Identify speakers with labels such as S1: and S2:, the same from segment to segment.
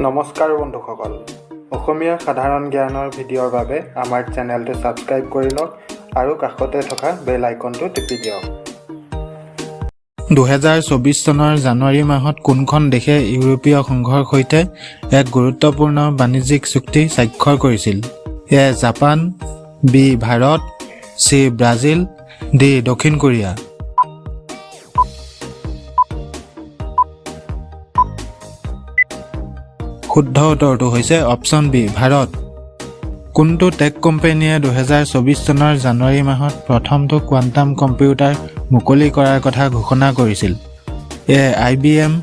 S1: নমস্কাৰ বন্ধুসকল অসমীয়া সাধাৰণ জ্ঞানৰ ভিডিঅ'ৰ বাবে আমাৰ চেনেলটো সাবস্ক্ৰাইব কৰি লওক আৰু কাষতে থকা বেল আইকনটো টিপি দিয়ক
S2: 2024 চনৰ জানুৱাৰী মাহত কোনখন দেশে ইউৰোপীয় সংঘৰ সৈতে এক গুৰুত্বপূৰ্ণ বাণিজ্যিক চুক্তি স্বাক্ষৰ কৰিছিল A Japan B Bharat C Brazil D দক্ষিণ কোৰিয়া শুদ্ধ উত্তৰটো হৈছে অপচন বি ভাৰত কোনটো টেক কোম্পানীয়ে 2024 চনৰ জানুৱাৰী মাহত প্ৰথমটো কোৱান্টাম কম্পিউটাৰ মুকলি কৰাৰ কথা ঘোষণা কৰিছিল এ IBM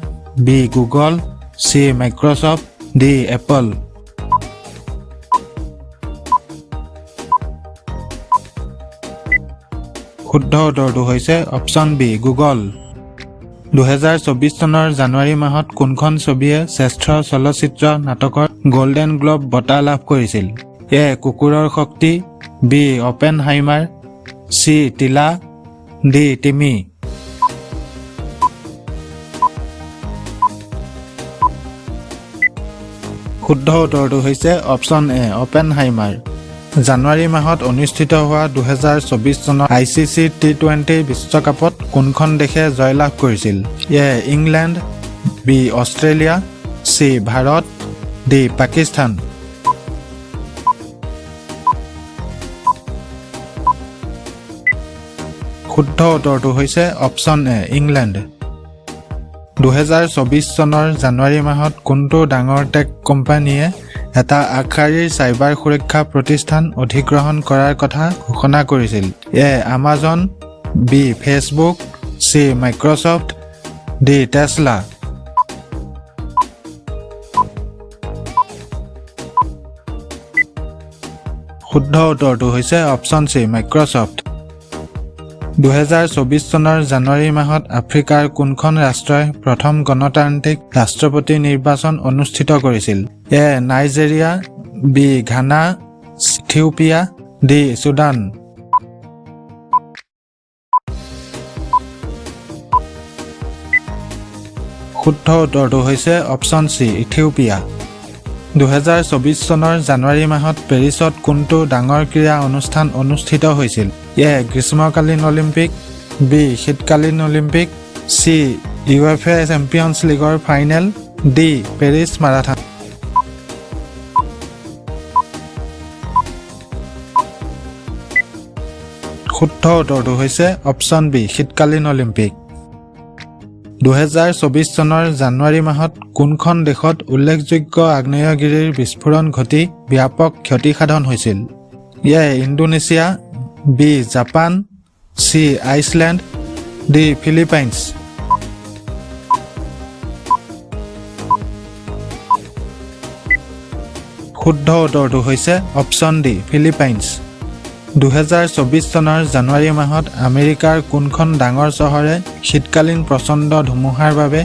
S2: বি গুগল সি মাইক্ৰসফট ডি এপল শুদ্ধ উত্তৰটো হৈছে অপচন বি গুগল 2024 চনৰ জানুৱাৰী মাহত কোনখন ছবিয়ে শ্ৰেষ্ঠ চলচ্চিত্ৰ নাটকৰ গোল্ডেন গ্লোব বঁটা লাভ কৰিছিল এ কুকুৰৰ শক্তি বি অপেনহাইমাৰ সি তিলা ডি টিমি শুদ্ধ উত্তৰটো হৈছে অপচন এ অপেনহাইমাৰ জানুৱাৰী মাহত অনুষ্ঠিত হোৱা 2024 চনৰ ICC T20 বিশ্বকাপত কোনখন দেশে জয়লাভ কৰিছিল এ ইংলেণ্ড বি অষ্ট্ৰেলিয়া সি ভাৰত ডি পাকিস্তান শুদ্ধ উত্তৰটো হৈছে অপচন এ ইংলেণ্ড 2024 চনৰ জানুৱাৰী মাহত কোনটো ডাঙৰ টেক কোম্পানীয়ে এটা আগশাৰীৰ চাইবাৰ সুৰক্ষা প্ৰতিষ্ঠান অধিগ্ৰহণ কৰাৰ কথা ঘোষণা কৰিছিল এ আমাজন বি ফেচবুক সি মাইক্ৰসফট ডি টেসলা শুদ্ধ উত্তৰটো হৈছে অপচন সি মাইক্ৰসফট 2024 চনৰ জানুৱাৰী মাহত আফ্ৰিকাৰ কোনখন ৰাষ্ট্ৰই প্ৰথম গণতান্ত্ৰিক ৰাষ্ট্ৰপতি নিৰ্বাচন অনুষ্ঠিত কৰিছিল A Nigeria B Ghana Ethiopia D Sudan শুদ্ধ উত্তৰটো হৈছে অপচন সি ইথিওপিয়া 2024 চনৰ জানুৱাৰী মাহত পেৰিছত কোনটো ডাঙৰ ক্ৰীড়া অনুষ্ঠান অনুষ্ঠিত হৈছিল এ গ্ৰীষ্মকালীন অলিম্পিক বি শীতকালীন অলিম্পিক সি UEFA চেম্পিয়নছ লীগৰ ফাইনেল ডি পেৰিছ মাৰাথন শুদ্ধ উত্তৰটো হৈছে অপচন বি শীতকালীন অলিম্পিক 2024 চনৰ জানুৱাৰী মাহত কোনখন দেশত উল্লেখযোগ্য আগ্নেয়গিৰিৰ বিস্ফোৰণ ঘটি ব্যাপক ক্ষতিসাধন হৈছিল এ ইণ্ডোনেছিয়া বি জাপান সি আইচলেণ্ড ডি ফিলিপাইনছ শুদ্ধ উত্তৰটো হৈছে অপচন ডি ফিলিপাইনছ 2024 চনৰ জানুৱাৰী মাহত আমেৰিকাৰ কোনখন ডাঙৰ চহৰে শীতকালীন প্ৰচণ্ড ধুমুহাৰ বাবে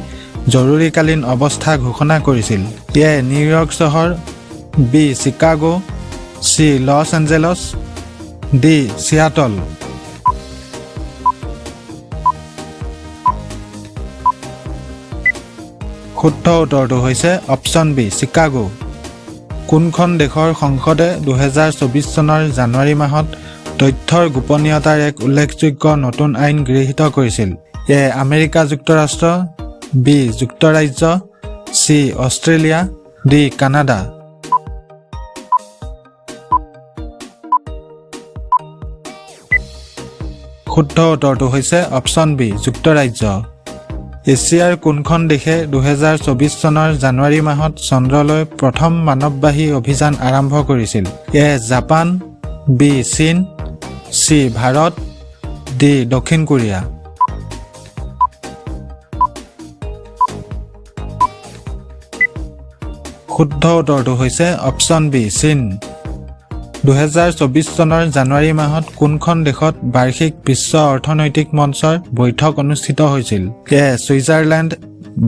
S2: জৰুৰীকালীন অৱস্থা ঘোষণা কৰিছিল এ নিউয়ৰ্ক চহৰ বি চিকাগো সি লছ এঞ্জেলছ ডি চিয়াটল শুদ্ধ উত্তৰটো হৈছে অপচন বি চিকাগো কোনখন দেশৰ সংসদে 2024 চনৰ জানুৱাৰী মাহত তথ্যৰ গোপনীয়তাৰ এক উল্লেখযোগ্য নতুন আইন গৃহীত কৰিছিল এ আমেৰিকা যুক্তৰাষ্ট্ৰ বি যুক্তৰাজ্য সি অষ্ট্ৰেলিয়া ডি কানাডা শুদ্ধ উত্তৰটো হৈছে অপচন বি যুক্তৰাজ্য এছিয়াৰ কোনখন দেশে 2024 চনৰ জানুৱাৰী মাহত চন্দ্ৰলৈ প্ৰথম মানৱবাহী অভিযান আৰম্ভ কৰিছিল এ জাপান বি চীন সি ভাৰত ডি দক্ষিণ কোৰিয়া শুদ্ধ উত্তৰটো হৈছে অপচন বি চীন 2024 চনৰ জানুৱাৰী মাহত কোনখন দেশত বাৰ্ষিক বিশ্ব অৰ্থনৈতিক মঞ্চৰ বৈঠক অনুষ্ঠিত হৈছিল এ ছুইজাৰলেণ্ড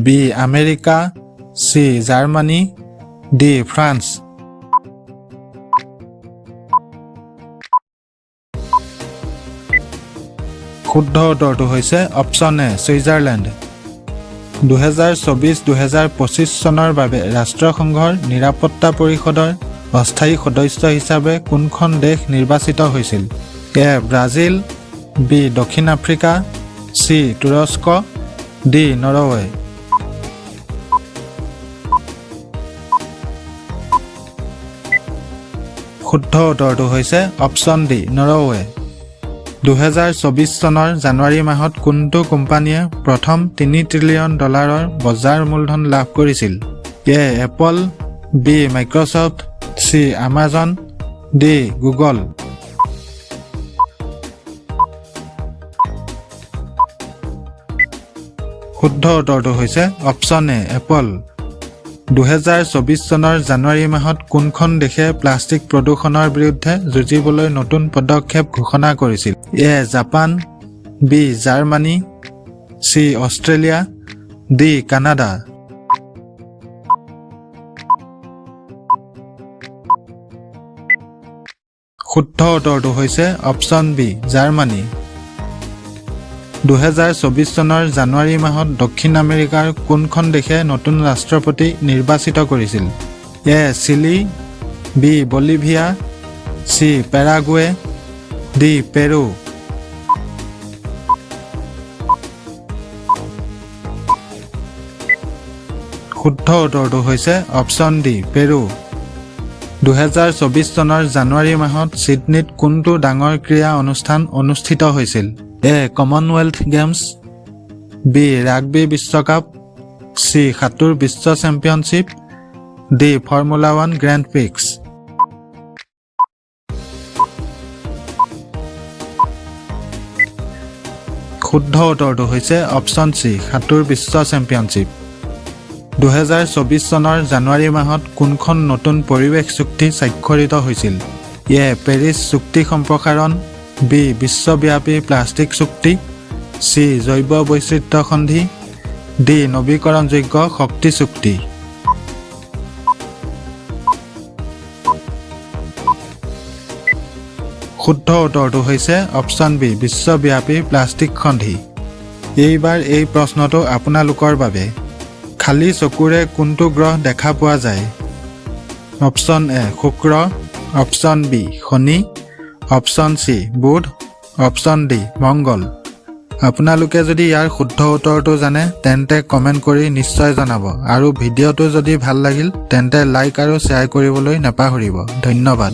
S2: বি আমেৰিকা সি জাৰ্মানী ডি ফ্ৰান্স শুদ্ধ উত্তৰটো হৈছে অপচন এ ছুইজাৰলেণ্ড 2024-2025 চনৰ বাবে ৰাষ্ট্ৰসংঘৰ নিৰাপত্তা পৰিষদৰ অস্থায়ী সদস্য হিচাপে কোনখন দেশ নিৰ্বাচিত হৈছিল? এ ব্ৰাজিল, বি দক্ষিণ আফ্ৰিকা, চি তুৰস্ক, ডি নৰৱে। শুদ্ধ উত্তৰটো হৈছে অপশ্যন ডি নৰৱে। 2024 চনৰ জানুৱাৰী মাহত কোনটো কোম্পানীয়ে প্ৰথম $3 ট্ৰিলিয়ন বজাৰ মূলধন লাভ কৰিছিল? A Apple, B Microsoft, C Amazon, D Google. শুদ্ধ উত্তৰটো হৈছে অপশ্যন এ এপল। 2024 চনৰ জানুৱাৰী মাহত কোনখন দেশে প্লাষ্টিক প্ৰদূষণৰ বিৰুদ্ধে যুঁজিবলৈ নতুন পদক্ষেপ ঘোষণা কৰিছিল? A Japan, B Germany, C Australia, D Canada. শুদ্ধ উত্তৰটো হৈছে অপশ্যন বি জাৰ্মানী। 2024 চনৰ জানুৱাৰী মাহত দক্ষিণ আমেৰিকাৰ কোনখন দেশে নতুন ৰাষ্ট্ৰপতি নিৰ্বাচিত কৰিছিল? A Chile, B Bolivia, C Paraguay, D Peru. শুদ্ধ উত্তৰটো হৈছে অপশ্যন ডি পেৰু। 2024 চনৰ জানুৱাৰী মাহত ছিডনীত কোনটো ডাঙৰ ক্ৰীড়া অনুষ্ঠান অনুষ্ঠিত হৈছিল? A Commonwealth Games, B rugby বিশ্বকাপ, চি সাঁতোৰ বিশ্ব championship, D Formula 1 Grand Prix. শুদ্ধ উত্তৰটো হৈছে অপশ্যন চি সাঁতোৰ বিশ্ব চেম্পিয়নশ্বিপ। 2024 চনৰ জানুৱাৰী মাহত কোনখন নতুন পৰিৱেশ চুক্তি স্বাক্ষৰিত হৈছিল? এ পেৰিছ চুক্তি সম্প্ৰসাৰণ, বি বিশ্বব্যাপী প্লাষ্টিক চুক্তি, চি জৈৱ বৈচিত্ৰ্য সন্ধি, ডি নৱীকৰণযোগ্য শক্তি চুক্তি। শুদ্ধ উত্তৰটো হৈছে অপশ্যন বি বিশ্বব্যাপী প্লাষ্টিক সন্ধি। এইবাৰ এই প্ৰশ্নটো আপোনালোকৰ বাবে। খালী চকুৰে কোনটো গ্ৰহ দেখা পোৱা যায়? অপশ্যন এ শুক্ৰ, অপশ্যন বি শনি, অপশ্যন চি বুধ, অপশ্যন ডি মংগল। আপোনালোকে যদি ইয়াৰ শুদ্ধ উত্তৰটো জানে তেন্তে কমেণ্ট কৰি নিশ্চয় জনাব আৰু ভিডিঅ'টো যদি ভাল লাগিল তেন্তে লাইক আৰু শ্বেয়াৰ কৰিবলৈ নাপাহৰিব। ধন্যবাদ।